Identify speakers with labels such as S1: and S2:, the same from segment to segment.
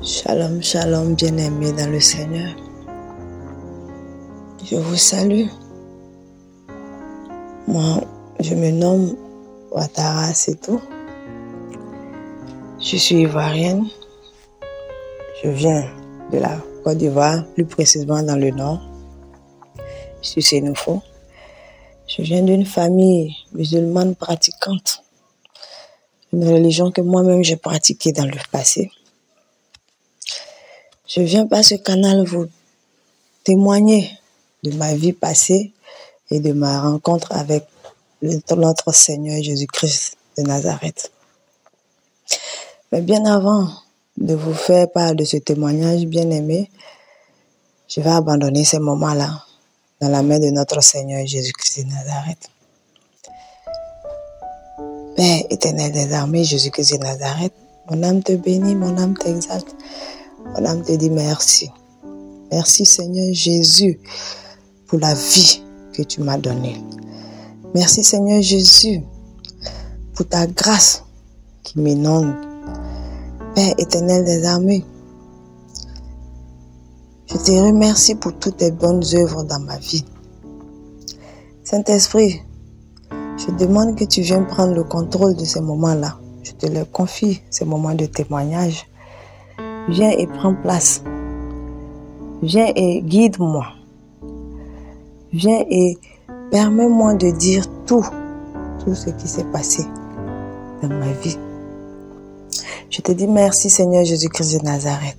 S1: Shalom, shalom, bien-aimés dans le Seigneur. Je vous salue. Moi, je me nomme Ouattara Setou. Je suis ivoirienne. Je viens de la Côte d'Ivoire, plus précisément dans le nord. Je suis Sénoufo. Je viens d'une famille musulmane pratiquante. Une religion que moi-même j'ai pratiquée dans le passé. Je viens par ce canal vous témoigner de ma vie passée et de ma rencontre avec notre Seigneur Jésus-Christ de Nazareth. Mais bien avant de vous faire part de ce témoignage bien-aimé, je vais abandonner ces moments-là dans la main de notre Seigneur Jésus-Christ de Nazareth. Père éternel des armées, Jésus-Christ de Nazareth, mon âme te bénit, mon âme t'exalte, mon âme te dit merci. Merci Seigneur Jésus pour la vie que tu m'as donnée. Merci Seigneur Jésus pour ta grâce qui m'inonde. Père éternel des armées, je te remercie pour toutes tes bonnes œuvres dans ma vie. Saint-Esprit, je demande que tu viennes prendre le contrôle de ces moments-là. Je te les confie, ces moments de témoignage. Viens et prends place. Viens et guide-moi. Viens et permets-moi de dire tout ce qui s'est passé dans ma vie. Je te dis merci Seigneur Jésus-Christ de Nazareth.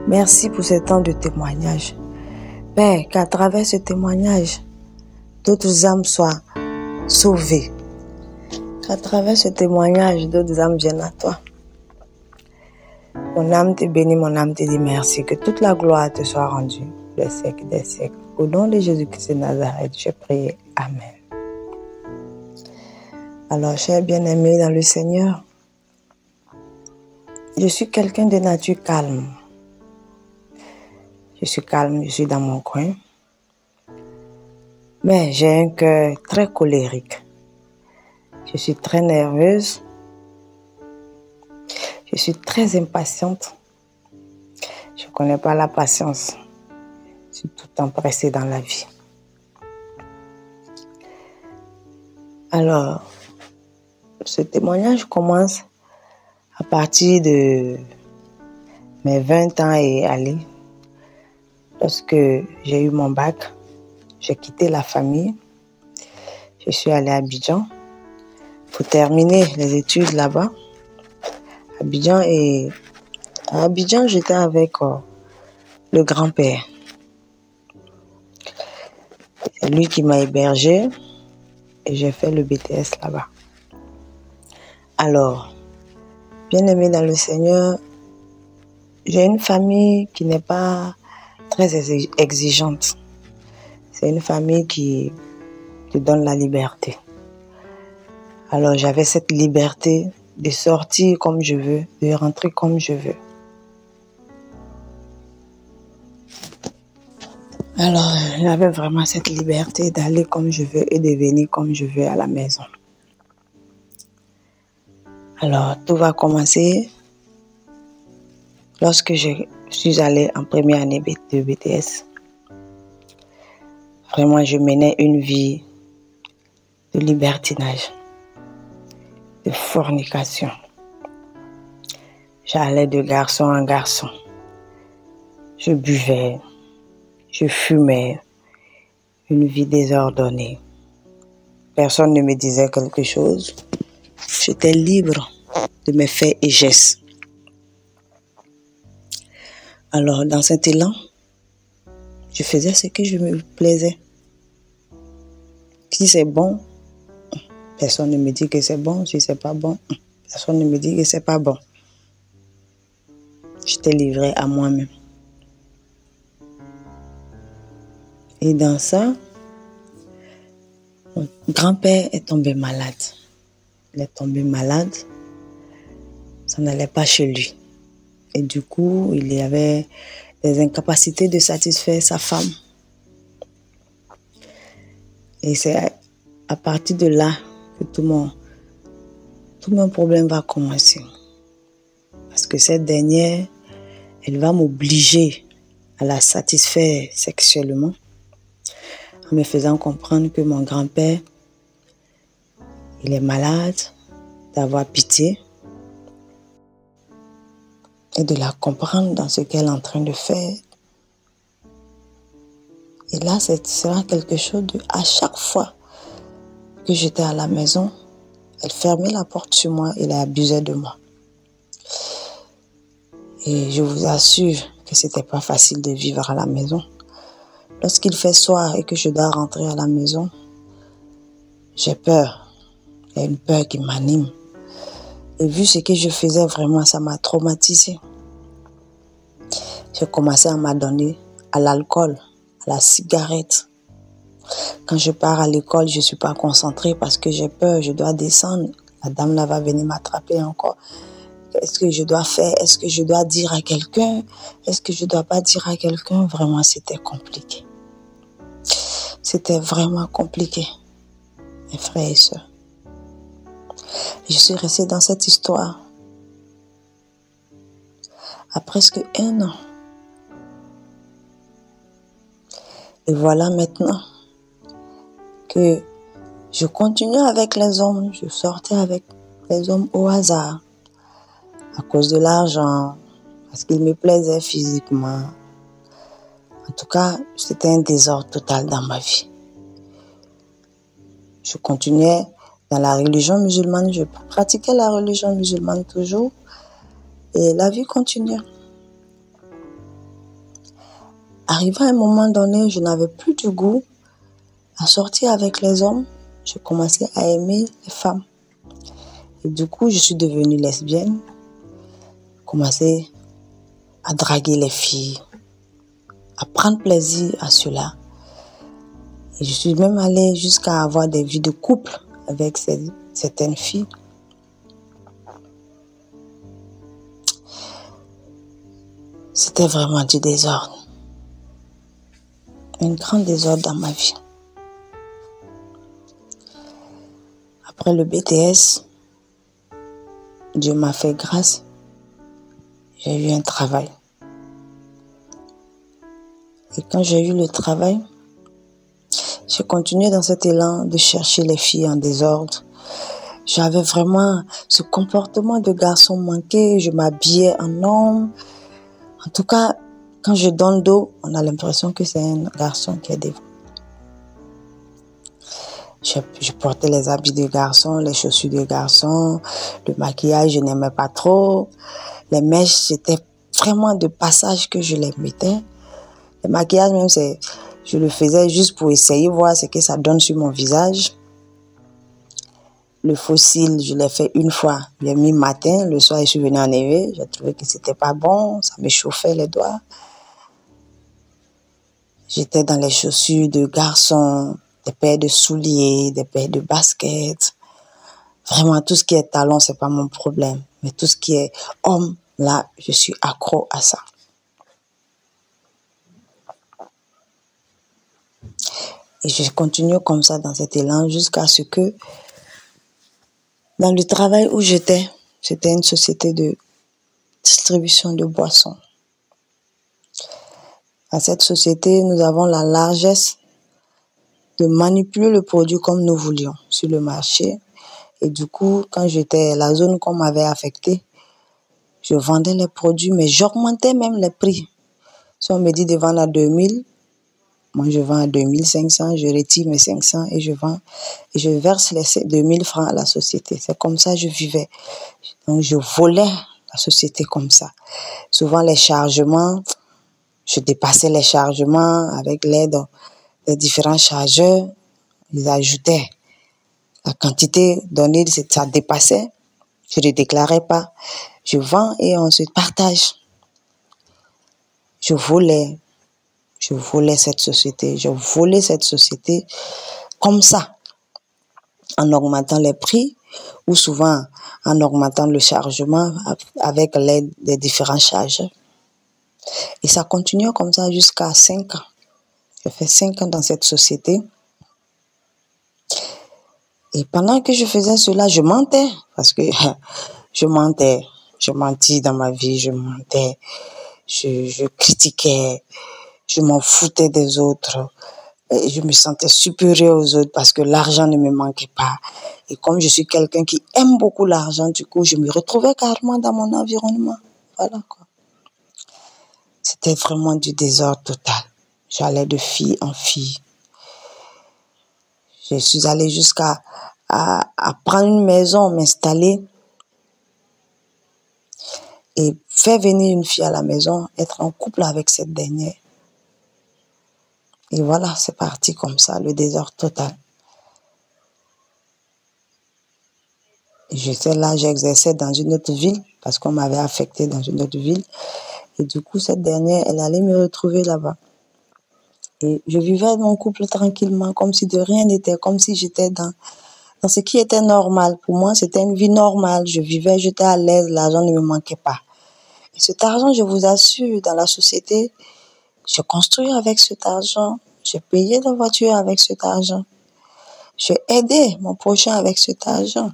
S1: Merci pour ce temps de témoignage. Père, qu'à travers ce témoignage, d'autres âmes soient sauvées. Qu'à travers ce témoignage, d'autres âmes viennent à toi. Mon âme te bénit, mon âme te dit merci. Que toute la gloire te soit rendue des siècles des siècles. Au nom de Jésus-Christ de Nazareth, je prie. Amen. Alors, chers bien-aimés dans le Seigneur, je suis quelqu'un de nature calme. Je suis calme, je suis dans mon coin. Mais j'ai un cœur très colérique. Je suis très nerveuse. Je suis très impatiente. Je ne connais pas la patience. Je suis tout le temps pressée dans la vie. Alors, ce témoignage commence à partir de mes 20 ans et aller. Lorsque j'ai eu mon bac, j'ai quitté la famille. Je suis allée à Abidjan pour terminer les études là-bas. À Abidjan, j'étais avec le grand-père. C'est lui qui m'a hébergée et j'ai fait le BTS là-bas. Alors, bien-aimé dans le Seigneur, j'ai une famille qui n'est pas très exigeante. C'est une famille qui te donne la liberté. Alors, j'avais cette liberté de sortir comme je veux, de rentrer comme je veux. Alors, j'avais vraiment cette liberté d'aller comme je veux et de venir comme je veux à la maison. Alors, tout va commencer lorsque je suis allée en première année de BTS. Vraiment, je menais une vie de libertinage, de fornication. J'allais de garçon en garçon. Je buvais, je fumais, une vie désordonnée. Personne ne me disait quelque chose. J'étais libre de mes faits et gestes. Alors, dans cet élan, je faisais ce que je me plaisais. Si c'est bon, personne ne me dit que c'est bon. Si c'est pas bon, personne ne me dit que c'est pas bon. J'étais livrée à moi-même. Et dans ça, mon grand-père est tombé malade. Il est tombé malade. Ça n'allait pas chez lui. Et du coup, il y avait des incapacités de satisfaire sa femme. Et c'est à partir de là que tout mon problème va commencer. Parce que cette dernière Elle va m'obliger à la satisfaire sexuellement en me faisant comprendre que mon grand-père, il est malade, d'avoir pitié et de la comprendre dans ce qu'elle est en train de faire. Et là, ce sera quelque chose de... À chaque fois que j'étais à la maison, elle fermait la porte sur moi et elle abusait de moi. Et je vous assure que c'était pas facile de vivre à la maison. Lorsqu'il fait soir et que je dois rentrer à la maison, j'ai peur. Il y a une peur qui m'anime. Et vu ce que je faisais, vraiment, ça m'a traumatisée. J'ai commencé à m'adonner à l'alcool, à la cigarette. Quand je pars à l'école, je ne suis pas concentrée parce que j'ai peur, je dois descendre. La dame là va venir m'attraper encore. Qu'est-ce que je dois faire? Est-ce que je dois dire à quelqu'un? Est-ce que je ne dois pas dire à quelqu'un? Vraiment, c'était compliqué. C'était vraiment compliqué, mes frères et sœurs. Je suis restée dans cette histoire à presque 1 an. Et voilà maintenant que je continuais avec les hommes. Je sortais avec les hommes au hasard. À cause de l'argent, parce qu'ils me plaisaient physiquement. En tout cas, c'était un désordre total dans ma vie. Je continuais dans la religion musulmane, je pratiquais la religion musulmane toujours, et la vie continuait. Arrivé à un moment donné, je n'avais plus de goût à sortir avec les hommes. Je commençais à aimer les femmes. Et du coup, je suis devenue lesbienne. Commencé à draguer les filles, à prendre plaisir à cela. Et je suis même allée jusqu'à avoir des vies de couple avec certaines filles. C'était vraiment du désordre. Un grand désordre dans ma vie. Après le BTS, Dieu m'a fait grâce. J'ai eu un travail. Et quand j'ai eu le travail, j'ai continué dans cet élan de chercher les filles en désordre. J'avais vraiment ce comportement de garçon manqué. Je m'habillais en homme. En tout cas, quand je donne dos, on a l'impression que c'est un garçon qui est devant. Je portais les habits de garçon, les chaussures de garçon, le maquillage, je n'aimais pas trop. Les mèches, c'était vraiment de passage que je les mettais. Le maquillage même, je le faisais juste pour essayer, voir ce que ça donne sur mon visage. Le faux cils, je l'ai fait une fois. J'ai mis matin, le soir, je suis venue enlever. J'ai trouvé que c'était pas bon, ça me chauffait les doigts. J'étais dans les chaussures de garçon, des paires de souliers, des paires de baskets. Vraiment, tout ce qui est talon, c'est pas mon problème. Mais tout ce qui est homme, là, je suis accro à ça. Et je continue comme ça dans cet élan jusqu'à ce que, dans le travail où j'étais, c'était une société de distribution de boissons. À cette société, nous avons la largesse de manipuler le produit comme nous voulions sur le marché. Et du coup, quand j'étais la zone qu'on m'avait affectée, je vendais les produits, mais j'augmentais même les prix. Si on me dit de vendre à 2000, moi je vends à 2500, je retire mes 500 et je vends. Et je verse les 2000 francs à la société. C'est comme ça que je vivais. Donc je volais la société comme ça. Souvent les chargements, je dépassais les chargements avec l'aide des différents chargeurs. Ils ajoutaient la quantité donnée, ça dépassait. Je ne déclarais pas. Je vends et on se partage. Je volais cette société. Je volais cette société comme ça, en augmentant les prix ou souvent en augmentant le chargement avec l'aide des différents chargeurs. Et ça continue comme ça jusqu'à 5 ans. J'ai fait 5 ans dans cette société. Et pendant que je faisais cela, je mentais. Parce que je mentais. Je mentis dans ma vie, je mentais. je critiquais, je m'en foutais des autres. Et je me sentais supérieure aux autres parce que l'argent ne me manquait pas. Et comme je suis quelqu'un qui aime beaucoup l'argent, du coup, je me retrouvais carrément dans mon environnement. Voilà quoi. C'était vraiment du désordre total. J'allais de fille en fille. Je suis allée jusqu'à à prendre une maison, m'installer et faire venir une fille à la maison, être en couple avec cette dernière. Et voilà, c'est parti comme ça, le désordre total. J'étais là, j'exerçais dans une autre ville parce qu'on m'avait affecté dans une autre ville. Et du coup, cette dernière, elle allait me retrouver là-bas. Et je vivais mon couple tranquillement, comme si de rien n'était, comme si j'étais dans ce qui était normal. Pour moi, c'était une vie normale. Je vivais, j'étais à l'aise, l'argent ne me manquait pas. Et cet argent, je vous assure, dans la société, je construis avec cet argent. J'ai payé la voiture avec cet argent. J'ai aidé mon prochain avec cet argent.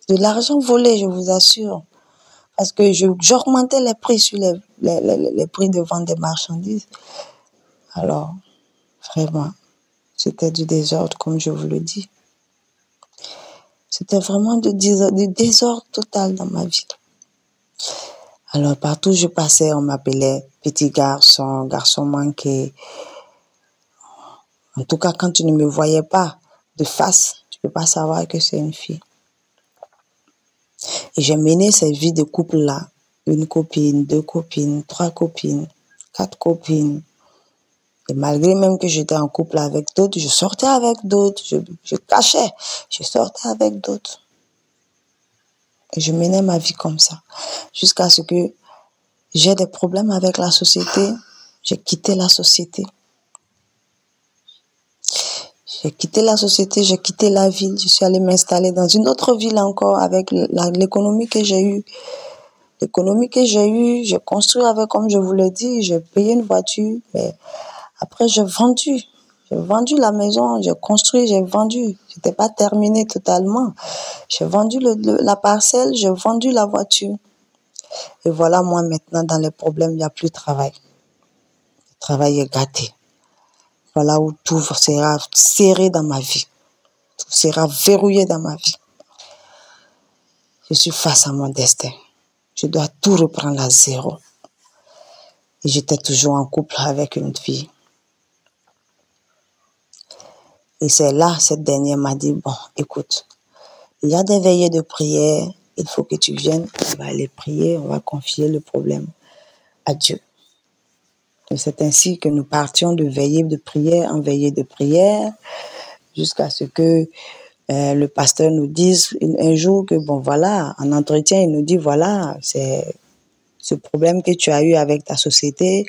S1: De l'argent volé, je vous assure. Parce que j'augmentais les prix sur les prix de vente des marchandises. Alors, vraiment, c'était du désordre, comme je vous le dis. C'était vraiment du désordre total dans ma vie. Alors, partout où je passais, on m'appelait petit garçon, garçon manqué. En tout cas, quand tu ne me voyais pas de face, tu ne peux pas savoir que c'est une fille. Et j'ai mené cette vie de couple-là. Une copine, deux copines, trois copines, quatre copines. Et malgré même que j'étais en couple avec d'autres, je sortais avec d'autres, je cachais, je sortais avec d'autres. Et je menais ma vie comme ça. Jusqu'à ce que j'ai des problèmes avec la société, j'ai quitté la société. J'ai quitté la société, j'ai quitté la ville, je suis allée m'installer dans une autre ville encore avec l'économie que j'ai eue. L'économie que j'ai eue, j'ai construit avec, comme je vous l'ai dit, j'ai payé une voiture, mais après j'ai vendu. J'ai vendu la maison, j'ai construit, j'ai vendu. J'étais pas terminée totalement. J'ai vendu la parcelle, j'ai vendu la voiture. Et voilà, moi maintenant, dans les problèmes, il n'y a plus de travail. Le travail est gâté. Voilà où tout sera serré dans ma vie. Tout sera verrouillé dans ma vie. Je suis face à mon destin. Je dois tout reprendre à zéro. Et j'étais toujours en couple avec une fille. Et c'est là, cette dernière m'a dit, bon, écoute, il y a des veillées de prière, il faut que tu viennes, on va aller prier, on va confier le problème à Dieu. Et c'est ainsi que nous partions de veillée de prière en veillée de prière, jusqu'à ce que le pasteur nous dise un jour que, bon voilà, en entretien, il nous dit, voilà, c'est ce problème que tu as eu avec ta société,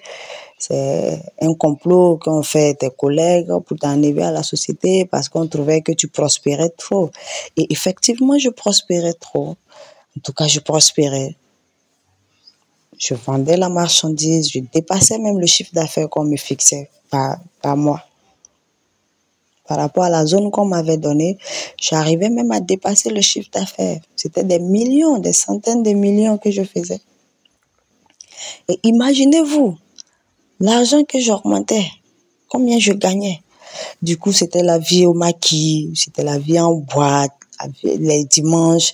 S1: c'est un complot qu'ont fait tes collègues pour t'enlever à la société parce qu'on trouvait que tu prospérais trop. Et effectivement, je prospérais trop. En tout cas, je prospérais. Je vendais la marchandise, je dépassais même le chiffre d'affaires qu'on me fixait par mois. Par rapport à la zone qu'on m'avait donnée, j'arrivais même à dépasser le chiffre d'affaires. C'était des millions, des centaines de millions que je faisais. Et imaginez-vous, l'argent que j'augmentais, combien je gagnais. Du coup, c'était la vie au maquis, c'était la vie en boîte, les dimanches,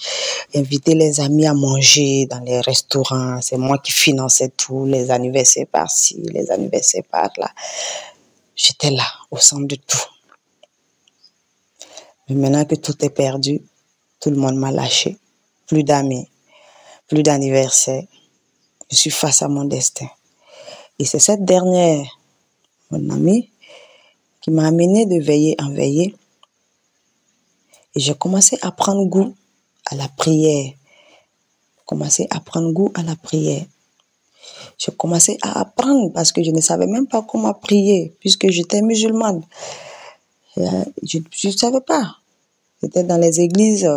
S1: inviter les amis à manger dans les restaurants. C'est moi qui finançais tout, les anniversaires par-ci, les anniversaires par-là. J'étais là, au centre de tout. Mais maintenant que tout est perdu, tout le monde m'a lâché. Plus d'amis, plus d'anniversaires. Je suis face à mon destin. Et c'est cette dernière, mon amie, qui m'a amené de veiller en veiller. Et j'ai commencé à prendre goût à la prière. J'ai commencé à apprendre parce que je ne savais même pas comment prier puisque j'étais musulmane. Je ne savais pas. J'étais dans les églises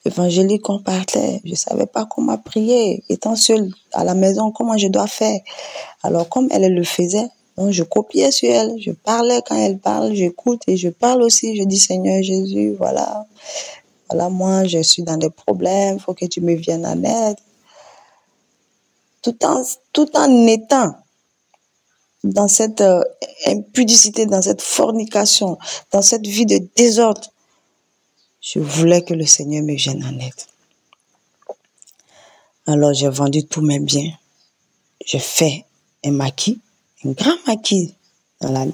S1: évangéliques qu'on parlait. Je ne savais pas comment prier. Étant seule à la maison, comment je dois faire. Alors comme elle le faisait, donc je copiais sur elle. Je parlais quand elle parle, j'écoute et je parle aussi. Je dis Seigneur Jésus, voilà. Voilà, moi je suis dans des problèmes, il faut que tu me viennes en aide. tout en étant dans cette impudicité, dans cette fornication, dans cette vie de désordre. Je voulais que le Seigneur me vienne en aide. Alors j'ai vendu tous mes biens. J'ai fait un maquis, un grand maquis dans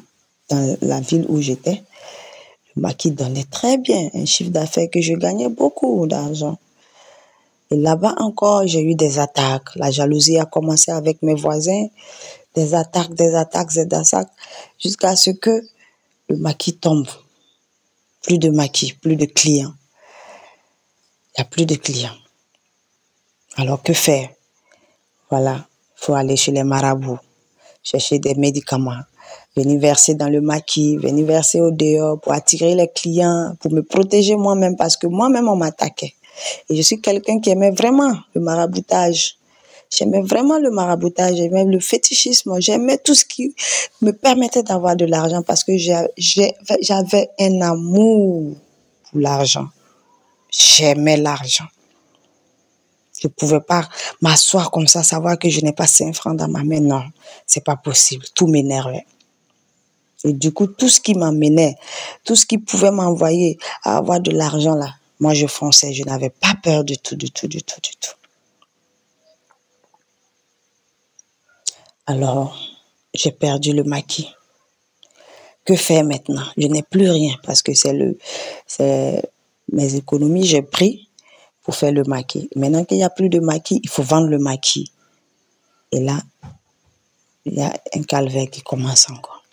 S1: la ville où j'étais. Le maquis donnait très bien, un chiffre d'affaires que je gagnais beaucoup d'argent. Et là-bas encore, j'ai eu des attaques. La jalousie a commencé avec mes voisins. Des attaques, jusqu'à ce que le maquis tombe. Plus de maquis, plus de clients. Il n'y a plus de clients. Alors que faire? Voilà, il faut aller chez les marabouts, chercher des médicaments, venir verser dans le maquis, venir verser au dehors pour attirer les clients, pour me protéger moi-même, parce que moi-même on m'attaquait. Et je suis quelqu'un qui aimait vraiment le maraboutage. J'aimais vraiment le maraboutage, j'aimais le fétichisme, j'aimais tout ce qui me permettait d'avoir de l'argent parce que j'avais un amour pour l'argent. J'aimais l'argent. Je ne pouvais pas m'asseoir comme ça, savoir que je n'ai pas 5 francs dans ma main. Non, c'est pas possible. Tout m'énervait. Et du coup, tout ce qui m'amenait, tout ce qui pouvait m'envoyer à avoir de l'argent là, moi je fonçais. Je n'avais pas peur du tout. Alors, j'ai perdu le maquis. Que faire maintenant? Je n'ai plus rien parce que c'est mes économies, j'ai pris pour faire le maquis. Maintenant qu'il n'y a plus de maquis, il faut vendre le maquis. Et là, il y a un calvaire qui commence encore.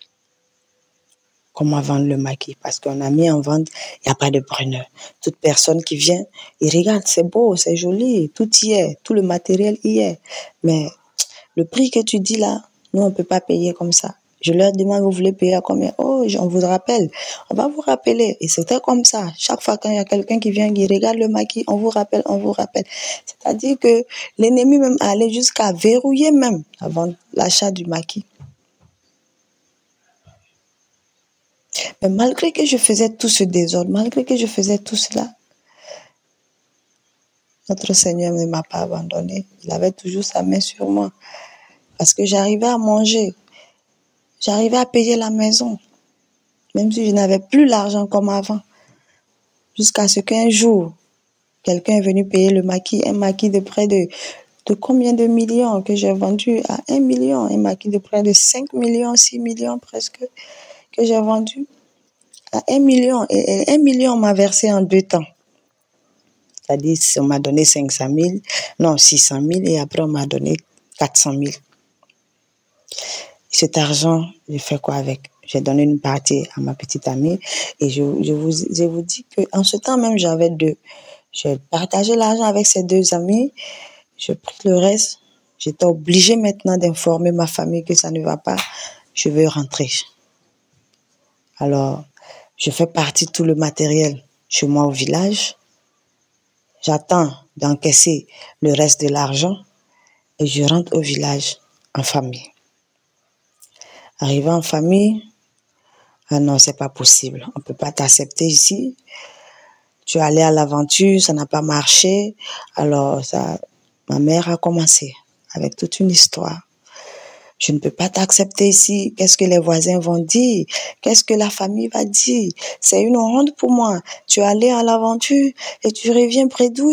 S1: Comment vendre le maquis? Parce qu'on a mis en vente, il n'y a pas de preneur. Toute personne qui vient, il regarde, c'est beau, c'est joli, tout y est, tout le matériel y est. Mais le prix que tu dis là, nous, on ne peut pas payer comme ça. Je leur demande, vous voulez payer à combien? Oh, on vous rappelle. On va vous rappeler. Et c'était comme ça. Chaque fois quand il y a quelqu'un qui vient, qui regarde le maquis, on vous rappelle. C'est-à-dire que l'ennemi même allait jusqu'à verrouiller même avant l'achat du maquis. Mais malgré que je faisais tout ce désordre, malgré que je faisais tout cela, notre Seigneur ne m'a pas abandonné. Il avait toujours sa main sur moi. Parce que j'arrivais à manger. J'arrivais à payer la maison. Même si je n'avais plus l'argent comme avant. Jusqu'à ce qu'un jour, quelqu'un est venu payer le maquis. Un maquis de près de combien de millions que j'ai vendu à 1 million. Un maquis de près de 5 millions, 6 millions presque que j'ai vendu à 1 million. Et 1 million, on m'a versé en 2 temps. C'est-à-dire, on m'a donné 500 000, non, 600 000 et après on m'a donné 400 000. Cet argent, j'ai fait quoi avec? J'ai donné une partie à ma petite amie et je vous dis qu'en ce temps même, j'avais 2. J'ai partagé l'argent avec ces 2 amis. J'ai pris le reste. J'étais obligée maintenant d'informer ma famille que ça ne va pas. Je veux rentrer. Alors, je fais partie de tout le matériel chez moi au village. J'attends d'encaisser le reste de l'argent et je rentre au village en famille. Arrivé en famille, ah non, c'est pas possible. On peut pas t'accepter ici. Tu es allé à l'aventure, ça n'a pas marché. Alors, ma mère a commencé avec toute une histoire. Je ne peux pas t'accepter ici. Qu'est-ce que les voisins vont dire? Qu'est-ce que la famille va dire? C'est une honte pour moi. Tu es allé à l'aventure et tu reviens près d'où?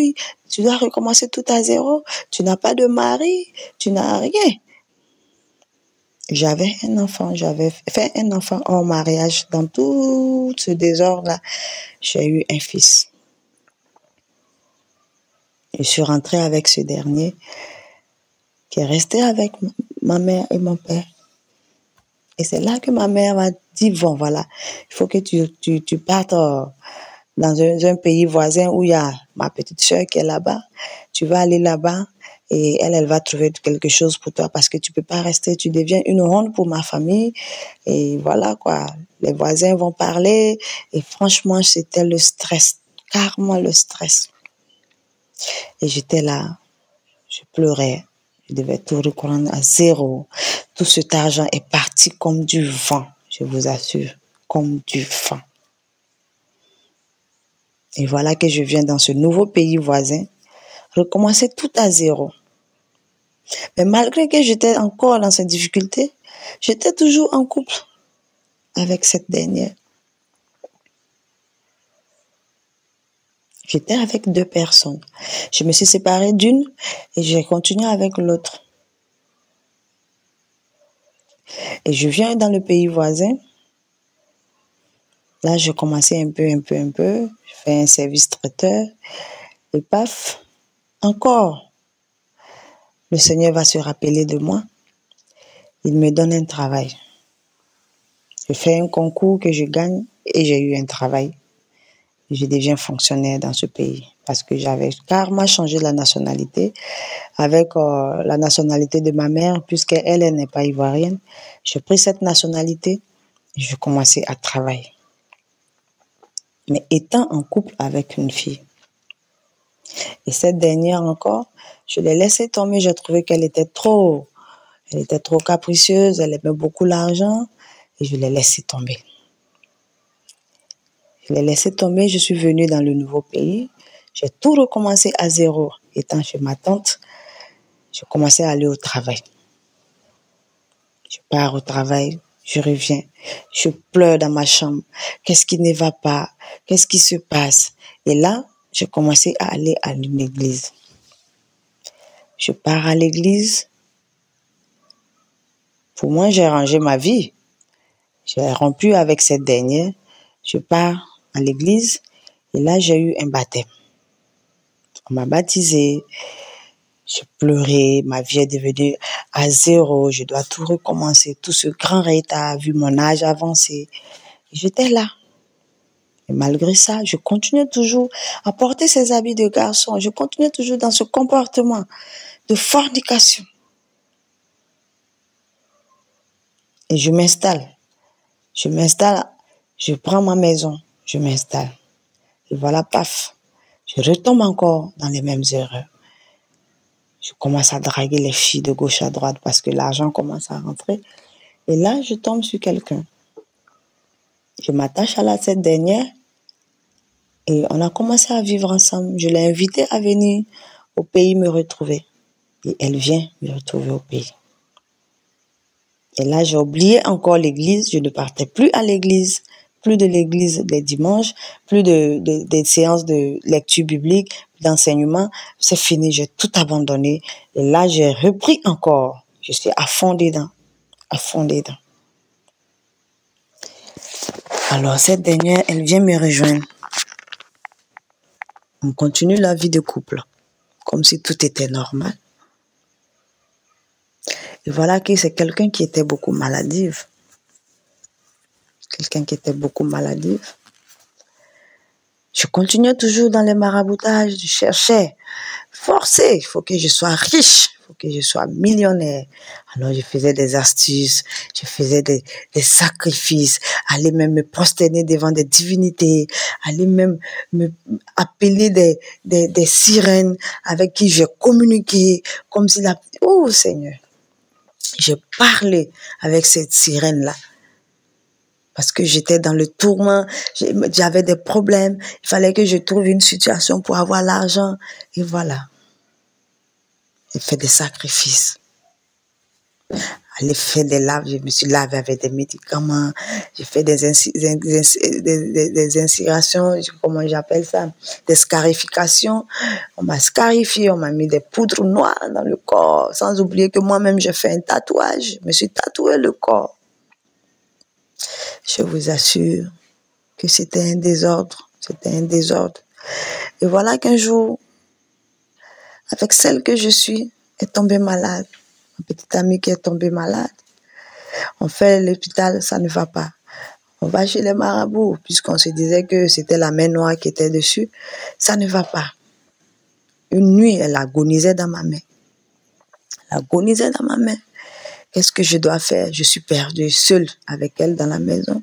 S1: Tu dois recommencer tout à zéro. Tu n'as pas de mari. Tu n'as rien. J'avais un enfant. J'avais fait un enfant hors mariage. Dans tout ce désordre-là, j'ai eu un fils. Je suis rentrée avec ce dernier qui est resté avec ma mère et mon père. Et c'est là que ma mère m'a dit, bon, voilà, il faut que tu partes dans un pays voisin où il y a ma petite soeur qui est là-bas. Tu vas aller là-bas et elle va trouver quelque chose pour toi parce que tu peux pas rester. Tu deviens une honte pour ma famille. Et voilà, quoi. Les voisins vont parler. Et franchement, c'était le stress. Carrément le stress. Et j'étais là. Je pleurais. Je devais tout reprendre à zéro. Tout cet argent est parti comme du vent, je vous assure, comme du vent. Et voilà que je viens dans ce nouveau pays voisin, recommencer tout à zéro. Mais malgré que j'étais encore dans cette difficulté, j'étais toujours en couple avec cette dernière. J'étais avec 2 personnes. Je me suis séparée d'une et j'ai continué avec l'autre. Et je viens dans le pays voisin. Là, j'ai commencé un peu. Je fais un service traiteur. Et paf, encore, le Seigneur va se rappeler de moi. Il me donne un travail. Je fais un concours que je gagne et j'ai eu un travail. Je deviens fonctionnaire dans ce pays parce que j'avais carrément changé la nationalité avec la nationalité de ma mère puisqu'elle n'est pas ivoirienne. J'ai pris cette nationalité et je commençais à travailler. Mais étant en couple avec une fille. Et cette dernière encore, je l'ai laissée tomber. J'ai trouvé qu'elle était trop capricieuse. Elle aimait beaucoup l'argent et je l'ai laissée tomber. Je l'ai laissé tomber, je suis venue dans le nouveau pays. J'ai tout recommencé à zéro. Étant chez ma tante, j'ai commencé à aller au travail. Je pars au travail, je reviens. Je pleure dans ma chambre. Qu'est-ce qui ne va pas? Qu'est-ce qui se passe? Et là, j'ai commencé à aller à une église. Je pars à l'église. Pour moi, j'ai rangé ma vie. J'ai rompu avec cette dernière. Je pars à l'église et là, j'ai eu un baptême. On m'a baptisée, j'ai pleuré, ma vie est devenue à zéro, je dois tout recommencer, tout ce grand retard, vu mon âge avancé. J'étais là. Et malgré ça, je continuais toujours à porter ces habits de garçon, je continuais toujours dans ce comportement de fornication. Et je m'installe, je prends ma maison, je m'installe. Et voilà, paf. Je retombe encore dans les mêmes erreurs. Je commence à draguer les filles de gauche à droite parce que l'argent commence à rentrer. Et là, je tombe sur quelqu'un. Je m'attache à cette dernière et on a commencé à vivre ensemble. Je l'ai invitée à venir au pays me retrouver. Et elle vient me retrouver au pays. Et là, j'ai oublié encore l'église. Je ne partais plus à l'église. Plus de l'église les dimanches, plus des séances de lecture biblique, d'enseignement. C'est fini, j'ai tout abandonné. Et là, j'ai repris encore. Je suis à fond dedans. Alors, cette dernière, elle vient me rejoindre. On continue la vie de couple, comme si tout était normal. Et voilà que c'est quelqu'un qui était beaucoup maladive. Je continuais toujours dans les maraboutages, je cherchais, forcé, il faut que je sois riche, il faut que je sois millionnaire. Alors je faisais des astuces, je faisais des sacrifices, aller même me prosterner devant des divinités, aller même me appeler des sirènes avec qui j'ai communiqué, comme si oh Seigneur, j'ai parlé avec cette sirène-là. Parce que j'étais dans le tourment, j'avais des problèmes, il fallait que je trouve une situation pour avoir l'argent. Et voilà. J'ai fait des sacrifices. Aller faire des laves, je me suis lavé avec des médicaments, j'ai fait des incirations, comment j'appelle ça, des scarifications. On m'a scarifié, on m'a mis des poudres noires dans le corps, sans oublier que moi-même j'ai fait un tatouage, je me suis tatoué le corps. Je vous assure que c'était un désordre. Et voilà qu'un jour, avec celle que je suis, est tombée malade. Ma petite amie qui est tombée malade. On fait l'hôpital, ça ne va pas. On va chez les marabouts, puisqu'on se disait que c'était la main noire qui était dessus. Ça ne va pas. Une nuit, elle agonisait dans ma main. Qu'est-ce que je dois faire? Je suis perdue, seule avec elle dans la maison.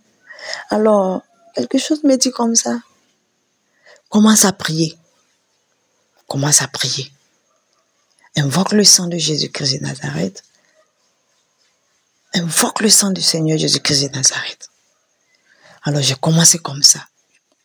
S1: Alors, quelque chose me dit comme ça. Commence à prier. Invoque le sang de Jésus-Christ de Nazareth. Invoque le sang du Seigneur Jésus-Christ de Nazareth. Alors, j'ai commencé comme ça.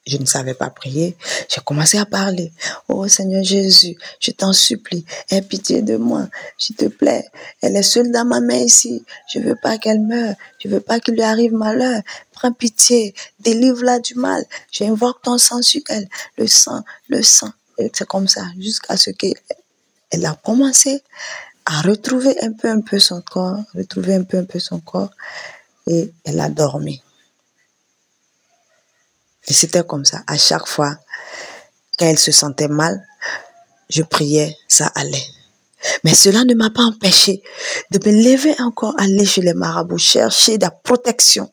S1: Je ne savais pas prier. J'ai commencé à parler. Oh Seigneur Jésus, je t'en supplie, aie pitié de moi, s'il te plaît. Elle est seule dans ma main ici. Je veux pas qu'elle meure. Je veux pas qu'il lui arrive malheur. Prends pitié, délivre-la du mal. J'invoque ton sang sur elle. Le sang, le sang. Et c'est comme ça, jusqu'à ce qu'elle a commencé à retrouver un peu son corps, retrouver un peu son corps, et elle a dormi. Et c'était comme ça. À chaque fois, quand elle se sentait mal, je priais, ça allait. Mais cela ne m'a pas empêché de me lever encore, aller chez les marabouts, chercher de la protection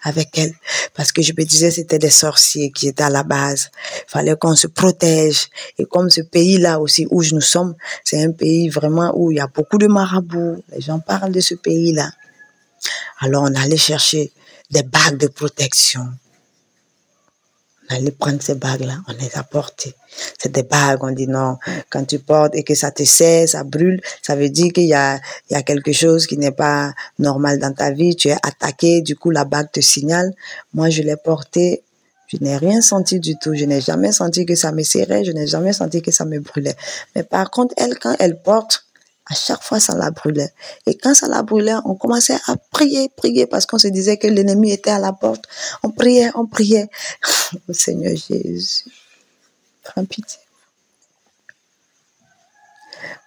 S1: avec elle. Parce que je me disais, c'était des sorciers qui étaient à la base. Il fallait qu'on se protège. Et comme ce pays-là aussi où nous sommes, c'est un pays vraiment où il y a beaucoup de marabouts. Les gens parlent de ce pays-là. Alors on allait chercher des bagues de protection. On allait prendre ces bagues-là, on les a portées. C'est des bagues, on dit non, quand tu portes et que ça te serre, ça brûle, ça veut dire qu'il y a quelque chose qui n'est pas normal dans ta vie, tu es attaqué, du coup la bague te signale. Moi, je l'ai portée, je n'ai rien senti du tout, je n'ai jamais senti que ça me serrait, je n'ai jamais senti que ça me brûlait. Mais par contre, elle, quand elle porte, à chaque fois, ça la brûlait. Et quand ça la brûlait, on commençait à prier, parce qu'on se disait que l'ennemi était à la porte. On priait. Oh Seigneur Jésus, prends pitié.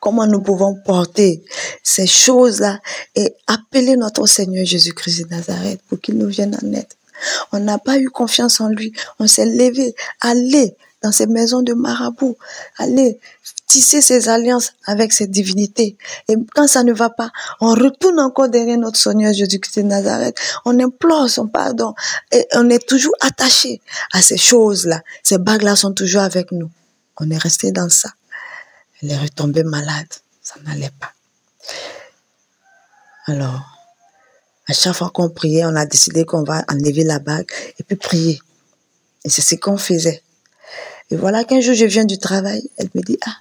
S1: Comment nous pouvons porter ces choses-là et appeler notre Seigneur Jésus-Christ de Nazareth pour qu'il nous vienne en aide. On n'a pas eu confiance en lui. On s'est levé, aller dans ces maisons de marabouts, aller tisser ses alliances avec ces divinités. Et quand ça ne va pas, on retourne encore derrière notre Seigneur Jésus-Christ de Nazareth. On implore son pardon et on est toujours attaché à ces choses-là. Ces bagues-là sont toujours avec nous. On est resté dans ça. Elle est retombée malade. Ça n'allait pas. Alors, à chaque fois qu'on priait, on a décidé qu'on va enlever la bague et puis prier. Et c'est ce qu'on faisait. Et voilà qu'un jour, je viens du travail. Elle me dit, ah,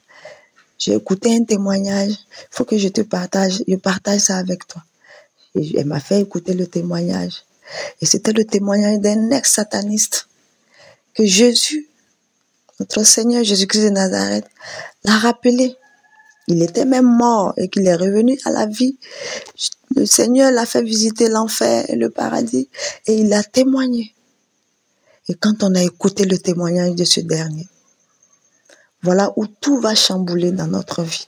S1: j'ai écouté un témoignage. Il faut que je partage ça avec toi. Et elle m'a fait écouter le témoignage. Et c'était le témoignage d'un ex-sataniste que Jésus, notre Seigneur Jésus-Christ de Nazareth, l'a rappelé. Il était même mort et qu'il est revenu à la vie. Le Seigneur l'a fait visiter l'enfer et le paradis et il a témoigné. Et quand on a écouté le témoignage de ce dernier, voilà où tout va chambouler dans notre vie.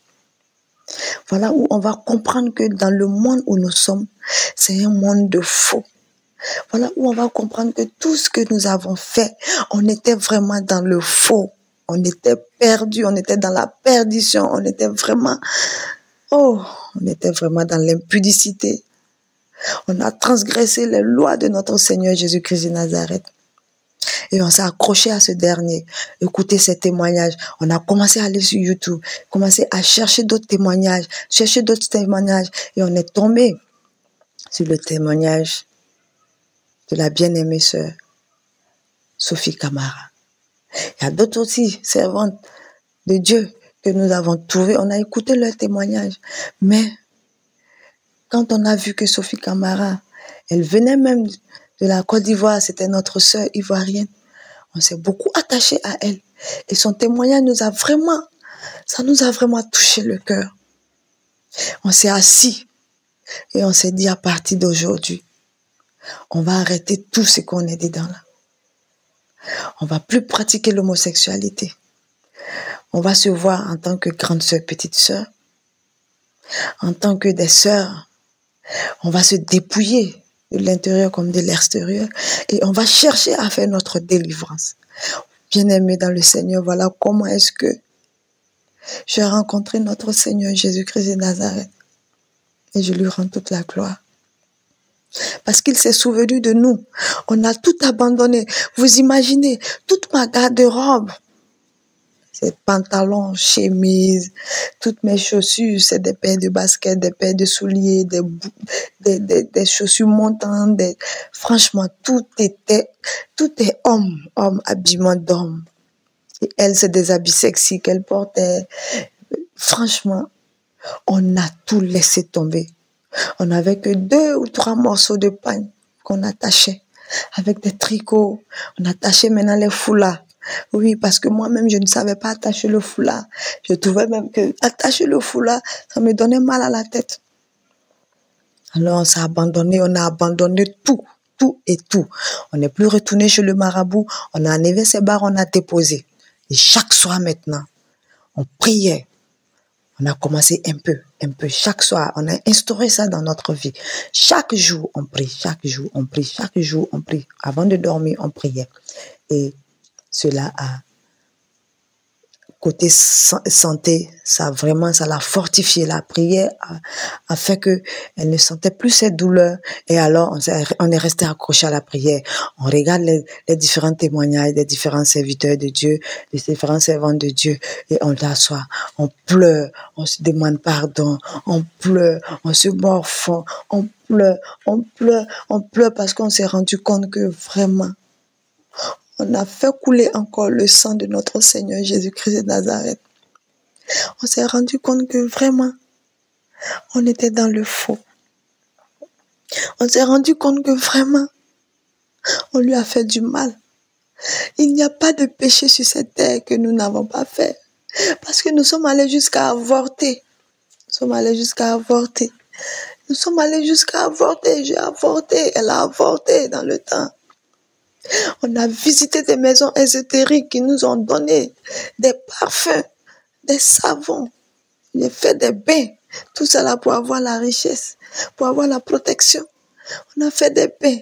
S1: Voilà où on va comprendre que dans le monde où nous sommes, c'est un monde de faux. Voilà où on va comprendre que tout ce que nous avons fait, on était vraiment dans le faux. On était perdus, on était dans la perdition, on était vraiment dans l'impudicité. On a transgressé les lois de notre Seigneur Jésus-Christ de Nazareth. Et on s'est accroché à ce dernier, écouter ses témoignages. On a commencé à aller sur YouTube, commencé à chercher d'autres témoignages, et on est tombé sur le témoignage de la bien-aimée sœur Sophie Camara. Il y a d'autres aussi servantes de Dieu que nous avons trouvées. On a écouté leurs témoignages. Mais quand on a vu que Sophie Camara, elle venait même de la Côte d'Ivoire, c'était notre sœur ivoirienne, on s'est beaucoup attaché à elle. Et son témoignage nous a vraiment touché le cœur. On s'est assis et on s'est dit à partir d'aujourd'hui, on va arrêter tout ce qu'on est dedans là. On va plus pratiquer l'homosexualité. On va se voir en tant que grande sœur, petite sœur, en tant que des sœurs. On va se dépouiller de l'intérieur comme de l'extérieur et on va chercher à faire notre délivrance. Bien-aimés dans le Seigneur, voilà comment est-ce que j'ai rencontré notre Seigneur Jésus-Christ de Nazareth et je lui rends toute la gloire. Parce qu'il s'est souvenu de nous. On a tout abandonné. Vous imaginez, toute ma garde-robe, ces pantalons, chemises, toutes mes chaussures, c'est des paires de baskets, des paires de souliers, des chaussures montantes. Franchement, tout est homme, habillement d'homme. Et elle, c'est des habits sexy qu'elle portait. Franchement, on a tout laissé tomber. On n'avait que 2 ou 3 morceaux de pain qu'on attachait. avec des tricots. On attachait maintenant les foulards. Oui, parce que moi-même, je ne savais pas attacher le foulard. Je trouvais même que attacher le foulard, ça me donnait mal à la tête. Alors, on a abandonné tout, tout et tout. On n'est plus retourné chez le marabout. On a enlevé ses barres, on a déposé. Et chaque soir maintenant, on priait. On a commencé un peu, chaque soir. On a instauré ça dans notre vie. Chaque jour, on prie, chaque jour, on prie, chaque jour, on prie. Avant de dormir, on priait. Et cela a, côté santé, ça l'a fortifié. La prière a fait que elle ne sentait plus cette douleur. Et alors, on est resté accroché à la prière. On regarde les différents témoignages des différents serviteurs de Dieu, des différents servants de Dieu, et on s'assoit, on pleure, on se demande pardon, on pleure, on se morfond, on pleure parce qu'on s'est rendu compte que vraiment, on a fait couler encore le sang de notre Seigneur Jésus-Christ de Nazareth. On s'est rendu compte que vraiment, on était dans le faux. On s'est rendu compte que vraiment, on lui a fait du mal. Il n'y a pas de péché sur cette terre que nous n'avons pas fait. Parce que nous sommes allés jusqu'à avorter. Nous sommes allés jusqu'à avorter. Nous sommes allés jusqu'à avorter. J'ai avorté. Elle a avorté dans le temps. On a visité des maisons ésotériques qui nous ont donné des parfums, des savons, j'ai fait des bains, tout cela pour avoir la richesse, pour avoir la protection. On a fait des bains,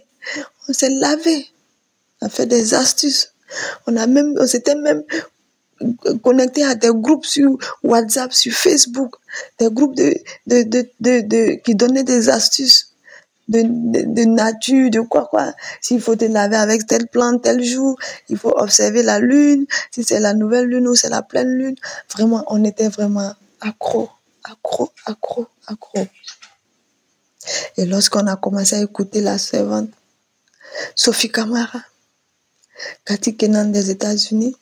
S1: on s'est lavé, on a fait des astuces, on s'était même connecté à des groupes sur WhatsApp, sur Facebook, des groupes qui donnaient des astuces. De nature, de quoi. S'il faut te laver avec telle plante, tel jour, il faut observer la lune, si c'est la nouvelle lune ou c'est la pleine lune. Vraiment, on était vraiment accro. Et lorsqu'on a commencé à écouter la servante, Sophie Camara, Cathy Kenan des États-Unis,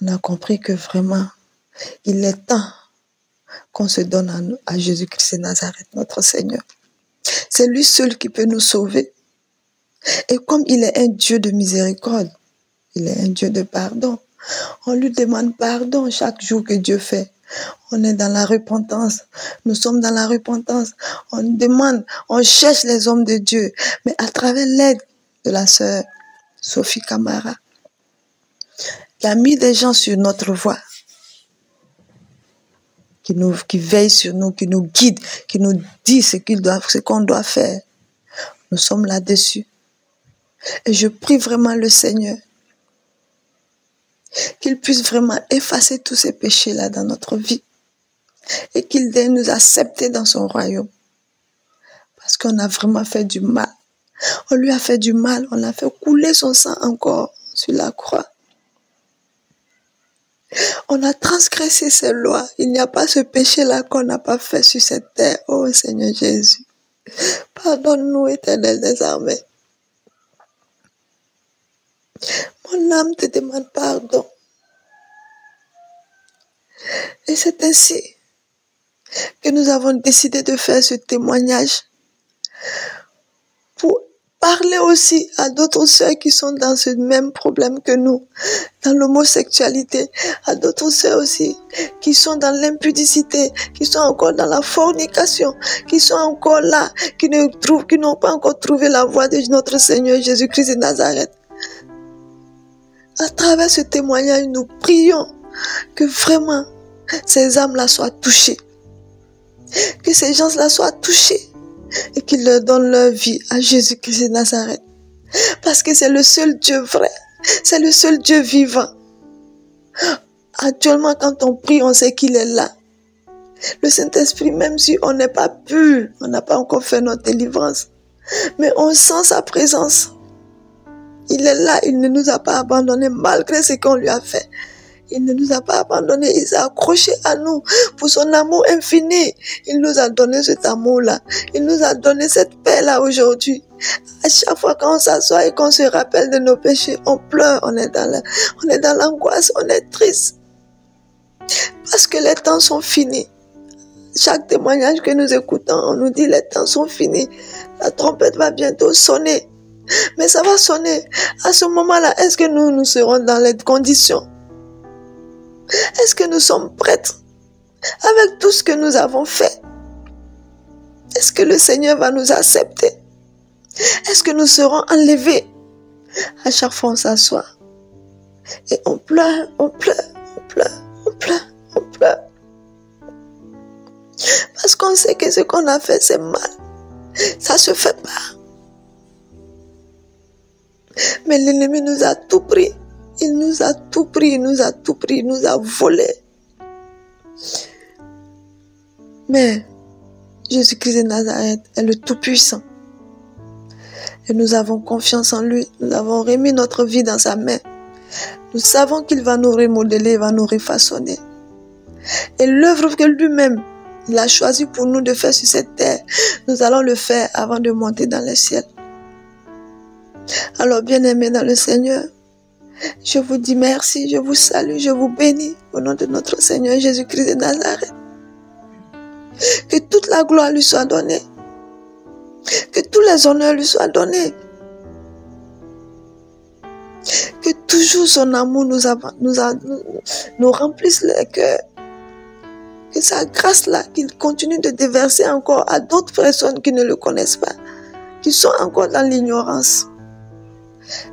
S1: on a compris que vraiment, il est temps qu'on se donne à Jésus-Christ de Nazareth, notre Seigneur. C'est lui seul qui peut nous sauver. Et comme il est un Dieu de miséricorde, il est un Dieu de pardon, on lui demande pardon chaque jour que Dieu fait. On est dans la repentance. Nous sommes dans la repentance. On demande, on cherche les hommes de Dieu. Mais à travers l'aide de la sœur Sophie Camara, qui a mis des gens sur notre voie, qui veille sur nous, qui nous guide, qui nous dit ce qu'on doit faire. Nous sommes là-dessus. Et je prie vraiment le Seigneur qu'il puisse vraiment effacer tous ces péchés-là dans notre vie et qu'il daigne nous accepter dans son royaume. Parce qu'on a vraiment fait du mal. On lui a fait du mal, on a fait couler son sang encore sur la croix. On a transgressé ses lois. Il n'y a pas ce péché-là qu'on n'a pas fait sur cette terre. Oh Seigneur Jésus, pardonne-nous, Éternel des armées. Mon âme te demande pardon. Et c'est ainsi que nous avons décidé de faire ce témoignage pour parler aussi à d'autres sœurs qui sont dans ce même problème que nous, dans l'homosexualité, à d'autres sœurs aussi qui sont dans l'impudicité, qui sont encore dans la fornication, qui sont encore là, qui n'ont pas encore trouvé la voie de notre Seigneur Jésus-Christ de Nazareth. À travers ce témoignage, nous prions que vraiment ces âmes-là soient touchées, que ces gens-là soient touchés et qu'ils leur donnent leur vie à Jésus-Christ de Nazareth. Parce que c'est le seul Dieu vrai, c'est le seul Dieu vivant. Actuellement, quand on prie, on sait qu'il est là. Le Saint-Esprit, même si on n'est pas pur, on n'a pas encore fait notre délivrance, mais on sent sa présence. Il est là, il ne nous a pas abandonnés malgré ce qu'on lui a fait. Il ne nous a pas abandonnés, il s'est accroché à nous pour son amour infini. Il nous a donné cet amour-là. Il nous a donné cette paix-là aujourd'hui. À chaque fois qu'on s'assoit et qu'on se rappelle de nos péchés, on pleure, on est dans l'angoisse, on est triste. Parce que les temps sont finis. Chaque témoignage que nous écoutons, on nous dit les temps sont finis. La trompette va bientôt sonner. Mais ça va sonner. À ce moment-là, est-ce que nous serons dans les conditions? Est-ce que nous sommes prêtes avec tout ce que nous avons fait? Est-ce que le Seigneur va nous accepter? Est-ce que nous serons enlevés? À chaque fois, on s'assoit et on pleure, on pleure, on pleure, on pleure, on pleure. Parce qu'on sait que ce qu'on a fait, c'est mal. Ça se fait pas. Mais l'ennemi nous a tout pris. Il nous a tout pris, il nous a tout pris, il nous a volé. Mais Jésus-Christ de Nazareth est le Tout-Puissant. Et nous avons confiance en lui. Nous avons remis notre vie dans sa main. Nous savons qu'il va nous remodeler, il va nous refaçonner. Et l'œuvre que lui-même, il a choisi pour nous de faire sur cette terre, nous allons le faire avant de monter dans le ciel. Alors, bien-aimés dans le Seigneur, je vous dis merci, je vous salue, je vous bénis au nom de notre Seigneur Jésus-Christ de Nazareth. Que toute la gloire lui soit donnée. Que tous les honneurs lui soient donnés. Que toujours son amour nous remplisse le cœur. Que sa grâce-là, qu'il continue de déverser encore à d'autres personnes qui ne le connaissent pas, qui sont encore dans l'ignorance.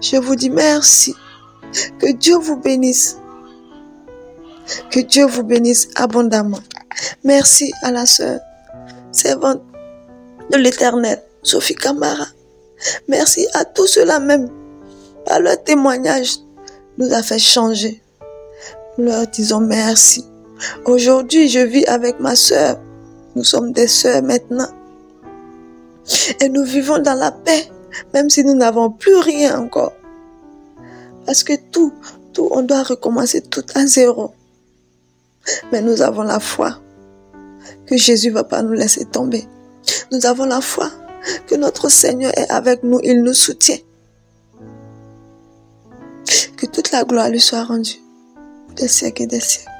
S1: Je vous dis merci. Que Dieu vous bénisse. Que Dieu vous bénisse abondamment. Merci à la sœur, servante de l'Éternel, Sophie Camara. Merci à tous ceux-là même, par leur témoignage, nous a fait changer. Nous leur disons merci. Aujourd'hui, je vis avec ma sœur. Nous sommes des sœurs maintenant. Et nous vivons dans la paix, même si nous n'avons plus rien encore. Parce que tout, on doit recommencer tout à zéro. Mais nous avons la foi que Jésus ne va pas nous laisser tomber. Nous avons la foi que notre Seigneur est avec nous, il nous soutient. Que toute la gloire lui soit rendue des siècles et des siècles.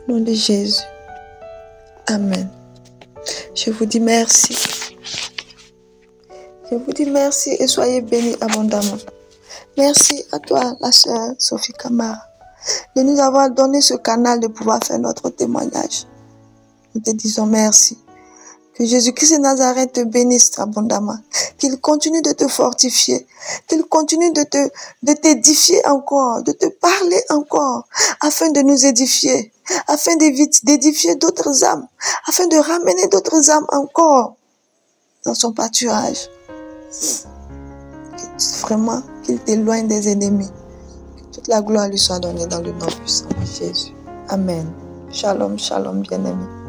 S1: Au nom de Jésus. Amen. Je vous dis merci. Je vous dis merci et soyez bénis abondamment. Merci à toi, la sœur Sophie Camara, de nous avoir donné ce canal de pouvoir faire notre témoignage. Nous te disons merci. Que Jésus-Christ de Nazareth te bénisse abondamment. Qu'il continue de te fortifier. Qu'il continue de t'édifier encore, de te parler encore, afin de nous édifier, afin d'édifier d'autres âmes, afin de ramener d'autres âmes encore dans son pâturage. Vraiment, qu'il t'éloigne des ennemis. Que toute la gloire lui soit donnée dans le nom puissant de Jésus. Amen. Shalom, shalom, bien-aimés.